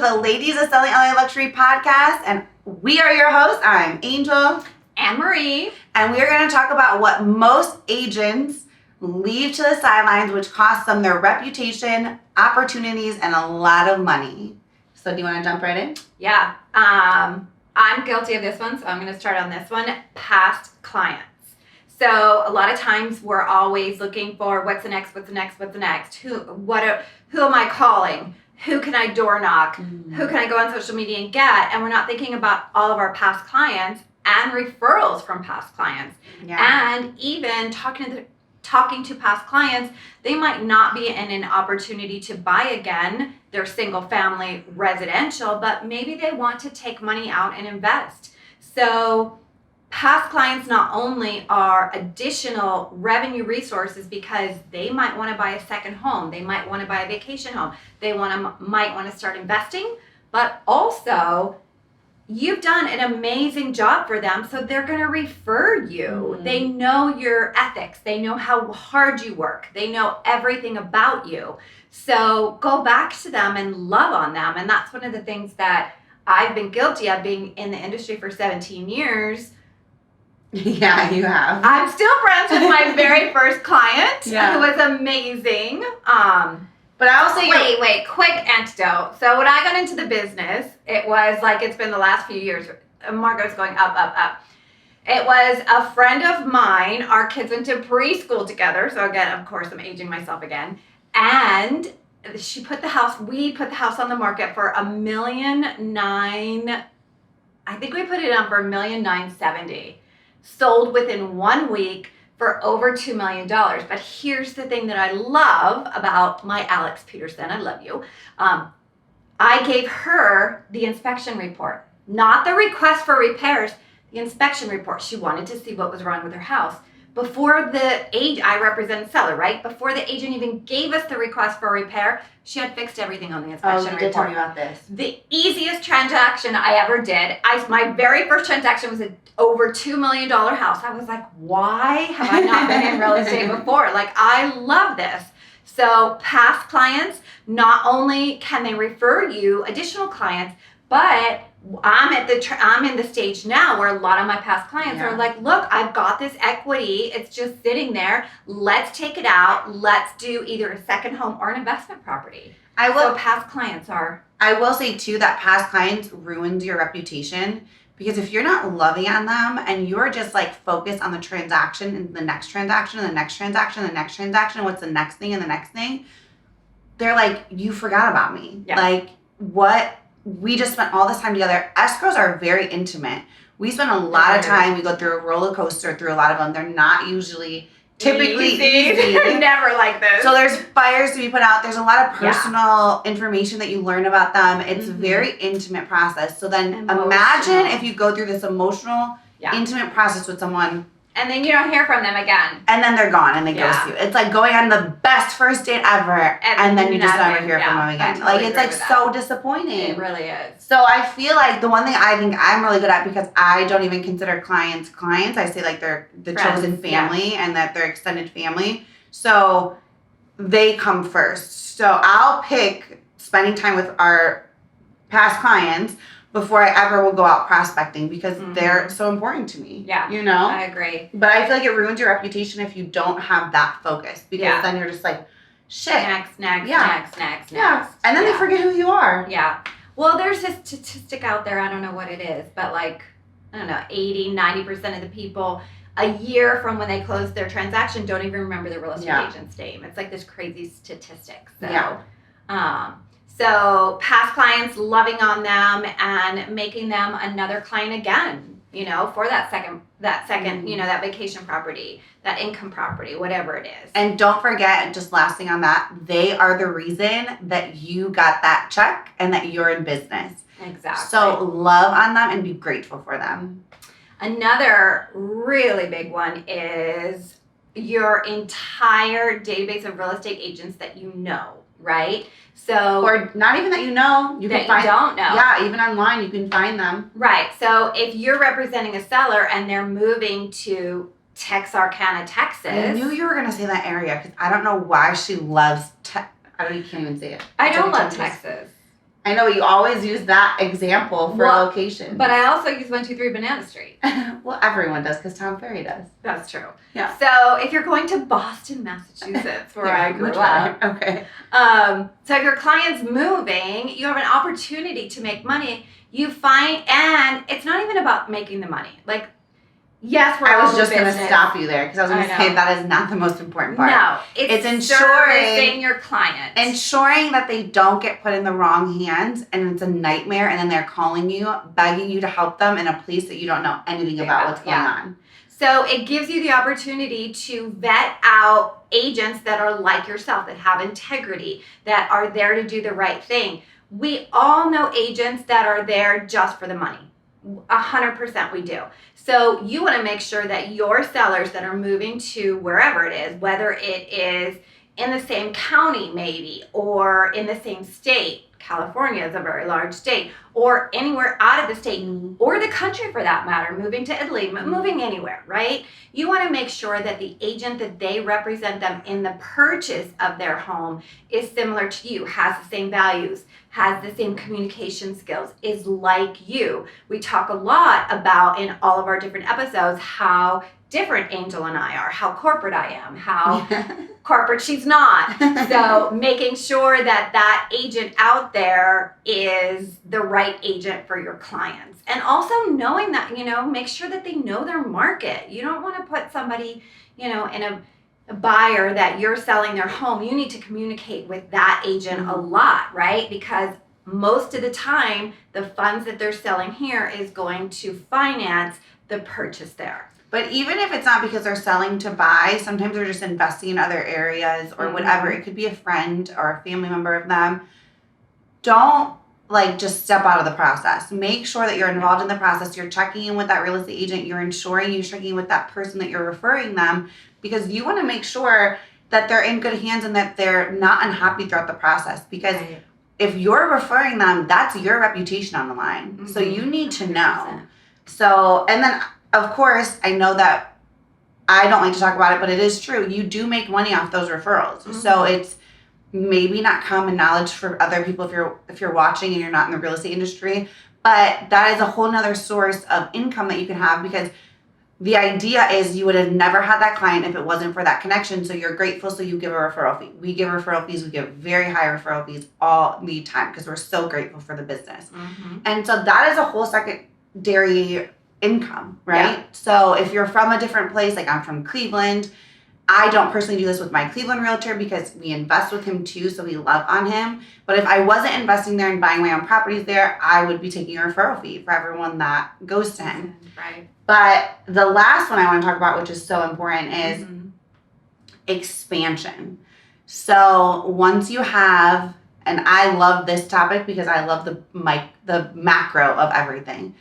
the Ladies of Selling LA Luxury podcast, and we are your hosts. I'm Angel. And Marie. And we are going to talk about what most agents leave to the sidelines, which costs them their reputation, opportunities, and a lot of money. So do you want to jump right in? Yeah. I'm guilty of this one, so I'm going to start on this one. Past clients. So a lot of times we're always looking for what's the next? Who am I calling? Who can I door knock? Mm-hmm. Who can I go on social media and get? And we're not thinking about all of our past clients and referrals from past clients. Yeah. And even talking to past clients, they might not be in an opportunity to buy again their single family residential, but maybe they want to take money out and invest. So past clients not only are additional revenue resources because they might want to buy a second home, they might want to buy a vacation home, they might want to start investing, but also you've done an amazing job for them, so they're going to refer you. Mm-hmm. They know your ethics. They know how hard you work. They know everything about you. So go back to them and love on them. And that's one of the things that I've been guilty of, being in the industry for 17 years. Yeah, you have. I'm still friends with my very first client, who was amazing. But I will say, wait, quick antidote. So when I got into the business, it was like it's been the last few years. Margot's going up. It was a friend of mine. Our kids went to preschool together. So again, of course, I'm aging myself again. And we put the house on the market for $1.9 million. I think we put it on for $1.970. Sold within 1 week for over $2 million. But here's the thing that I love about my Alex Peterson. I love you. I gave her the inspection report, not the request for repairs, the inspection report. She wanted to see what was wrong with her house. Before I represent the seller, right? Before the agent even gave us the request for repair, she had fixed everything on the inspection report. Oh, you did tell me about this. The easiest transaction I ever did. My very first transaction was an over $2 million house. I was like, why have I not been in real estate before? Like, I love this. So past clients, not only can they refer you additional clients, but I'm in the stage now where a lot of my past clients are like, look, I've got this equity. It's just sitting there. Let's take it out. Let's do either a second home or an investment property. So past clients are. I will say too that past clients ruins your reputation, because if you're not loving on them and you're just like focused on the transaction and the next transaction and the next transaction and the next transaction, what's the next thing and the next thing, they're like, you forgot about me. Yeah. Like, what? We just spent all this time together. Escrows are very intimate. We spend a lot of time. We go through a roller coaster through a lot of them. They're not usually typically easy. They're never like this. So there's fires to be put out. There's a lot of personal information that you learn about them. It's a very intimate process. So then imagine if you go through this emotional, intimate process with someone. And then you don't hear from them again. And then they're gone and they ghost you. It's like going on the best first date ever and then you just never hear from them again. Totally, like, it's like so disappointing. It really is. So I feel like the one thing I think I'm really good at, because I don't even consider clients, I say like they're the chosen family and that they're extended family. So they come first. So I'll pick spending time with our past clients before I ever will go out prospecting, because they're so important to me. Yeah. You know? I agree. But I feel like it ruins your reputation if you don't have that focus, because then you're just like, shit. Next. Yeah. And then they forget who you are. Yeah. Well, there's this statistic out there, I don't know what it is, but like, I don't know, 80-90% of the people a year from when they close their transaction don't even remember the real estate agent's name. It's like this crazy statistic. So, So past clients, loving on them and making them another client again, for that second, that vacation property, that income property, whatever it is. And don't forget, just last thing on that, they are the reason that you got that check and that you're in business. Exactly. So love on them and be grateful for them. Another really big one is your entire database of real estate agents that you know, right? So, or not even that you know, you can find. You don't know. Yeah, even online you can find them. Right. So if you're representing a seller and they're moving to Texarkana, Texas. I knew you were going to say that area because I don't know why she loves. I can't even say it. I don't love Texas. I know you always use that example for Well, location. But I also use 123 Banana Street. Well, everyone does because Tom Ferry does. That's true. Yeah. So if you're going to Boston, Massachusetts, where I grew up, okay. so if your client's moving, you have an opportunity to make money. You find, and it's not even about making the money. Like, yes, we're I was all just going to business. stop you there because I was going I to say know. that is not the most important part. No, It's servicing your client. Ensuring that they don't get put in the wrong hands and it's a nightmare and then they're calling you, begging you to help them in a place that you don't know anything about what's going on. So it gives you the opportunity to vet out agents that are like yourself, that have integrity, that are there to do the right thing. We all know agents that are there just for the money. 100% we do. So you want to make sure that your sellers that are moving to wherever it is, whether it is in the same county maybe, or in the same state, California is a very large state, or anywhere out of the state, or the country for that matter, moving to Italy, moving anywhere, right? You want to make sure that the agent that they represent them in the purchase of their home is similar to you, has the same values, has the same communication skills, is like you. We talk a lot about in all of our different episodes how different Angel and I are, how corporate I am, how corporate she's not. So making sure that that agent out there is the right agent for your clients. And also knowing that, make sure that they know their market. You don't want to put somebody, in a buyer that you're selling their home. You need to communicate with that agent a lot, right? Because most of the time, the funds that they're selling here is going to finance the purchase there. But even if it's not because they're selling to buy, sometimes they're just investing in other areas or whatever. It could be a friend or a family member of them. Don't just step out of the process. Make sure that you're involved in the process. You're checking in with that real estate agent. You're ensuring you're checking in with that person that you're referring them because you want to make sure that they're in good hands and that they're not unhappy throughout the process. Because if you're referring them, that's your reputation on the line. So you need to know. 100%. So, and then of course, I know that I don't like to talk about it, but it is true. You do make money off those referrals. So it's maybe not common knowledge for other people if you're watching and you're not in the real estate industry, but that is a whole nother source of income that you can have because the idea is you would have never had that client if it wasn't for that connection. So you're grateful, so you give a referral fee. We give referral fees. We give very high referral fees all the time because we're so grateful for the business. And so that is a whole secondary income, right? Yeah. So if you're from a different place, like I'm from Cleveland, I don't personally do this with my Cleveland realtor because we invest with him too, so we love on him. But if I wasn't investing there and buying my own properties there, I would be taking a referral fee for everyone that goes to him. Right. But the last one I want to talk about, which is so important, is expansion. So once you have, and I love this topic because I love the macro of everything.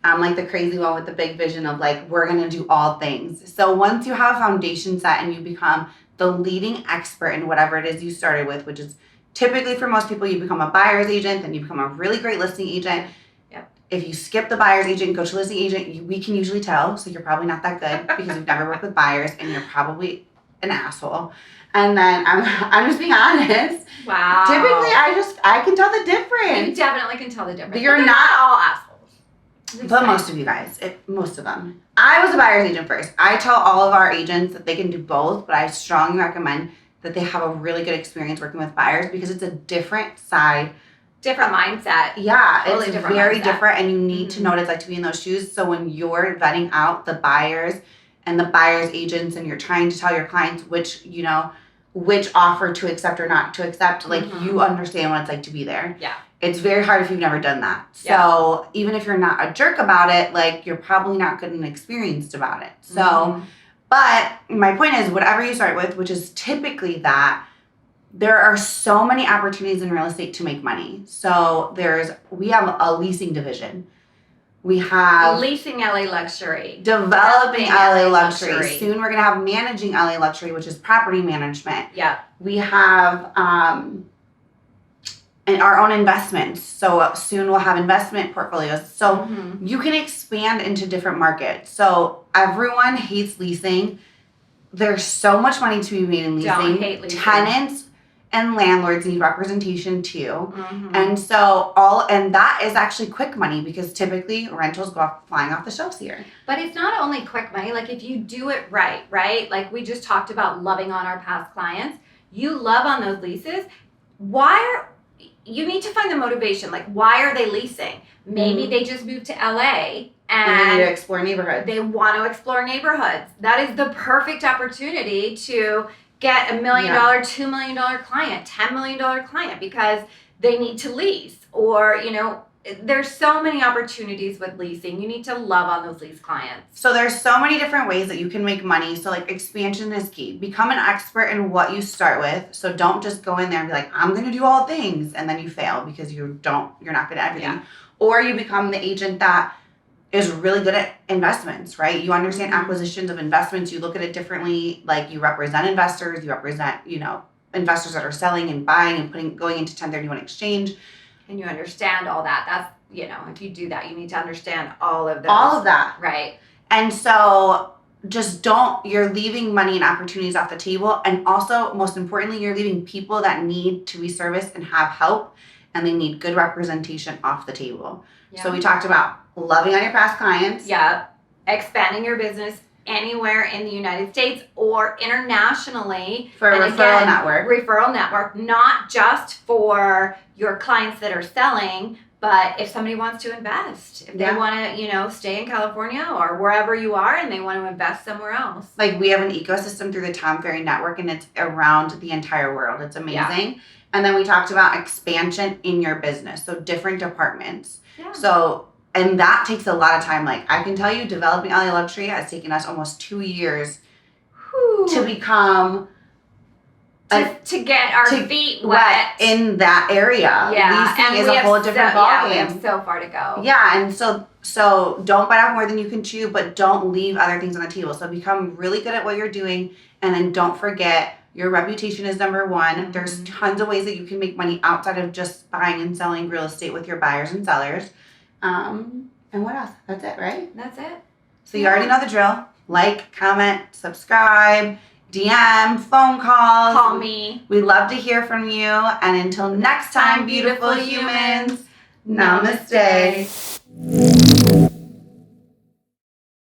I'm like the crazy one with the big vision of we're going to do all things. So once you have a foundation set and you become the leading expert in whatever it is you started with, which is typically for most people, you become a buyer's agent, then you become a really great listing agent. Yep. If you skip the buyer's agent and go to listing agent, we can usually tell. So you're probably not that good because you've never worked with buyers and you're probably an asshole. And then I'm just being honest. Wow. Typically, I can tell the difference. You definitely can tell the difference. You're not all assholes. But most of you guys, most of them. I was a buyer's agent first. I tell all of our agents that they can do both, but I strongly recommend that they have a really good experience working with buyers because it's a different side. Different mindset. Yeah, totally it's different very mindset. different and you need to know what it's like to be in those shoes. So when you're vetting out the buyers and the buyer's agents and you're trying to tell your clients which offer to accept or not to accept, you understand what it's like to be there. Yeah. It's very hard if you've never done that. So even if you're not a jerk about it, you're probably not good and experienced about it. So, but my point is whatever you start with, which is typically that, there are so many opportunities in real estate to make money. So we have a leasing division. We have leasing LA Luxury. Developing LA Luxury. Soon we're going to have managing LA Luxury, which is property management. Yeah. We have and our own investments. So soon we'll have investment portfolios. So you can expand into different markets. So everyone hates leasing. There's so much money to be made in leasing. Don't hate leasing. Tenants and landlords need representation too. Mhm. And so and that is actually quick money because typically rentals go off flying off the shelves here. But it's not only quick money. Like if you do it right? Like we just talked about loving on our past clients. You love on those leases. You need to find the motivation. Like why are they leasing? Maybe they just moved to LA And they need to and explore neighborhoods. they want to explore neighborhoods. That is the perfect opportunity to get $1 million, $2 million client, $10 million client because they need to lease. Or, there's so many opportunities with leasing. You need to love on those lease clients. So there's so many different ways that you can make money. So like expansion is key. Become an expert in what you start with. So don't just go in there and be like, I'm going to do all things. And then you fail because you're not good at everything. Yeah. Or you become the agent that is really good at investments, right? You understand acquisitions of investments. You look at it differently. Like you represent investors. You represent, investors that are selling and buying and going into 1031 exchange. And you understand all that. That's, if you do that, you need to understand all of those. All of that. Right. And so you're leaving money and opportunities off the table. And also, most importantly, you're leaving people that need to be serviced and have help, and they need good representation off the table. Yeah. So we talked about loving on your past clients. Yeah. Expanding your business anywhere in the United States or internationally. For a referral network. Referral network, not just for your clients that are selling, but if somebody wants to invest, if they want to, stay in California or wherever you are and they want to invest somewhere else. Like we have an ecosystem through the Tom Ferry Network, and it's around the entire world. It's amazing. Yeah. And then we talked about expansion in your business. So different departments. Yeah. And that takes a lot of time. Like I can tell you, developing LA Luxury has taken us almost 2 years to become to get our feet wet in that area. Yeah, leasing is a whole different ballgame. We have so far to go. Yeah, and so don't bite off more than you can chew, but don't leave other things on the table. So become really good at what you're doing, and then don't forget your reputation is number one. Mm-hmm. There's tons of ways that you can make money outside of just buying and selling real estate with your buyers and sellers. And what else? That's it, right? That's it. So you already know the drill. Like, comment, subscribe, DM, phone calls. Call me. We love to hear from you. And until next time, beautiful humans, namaste.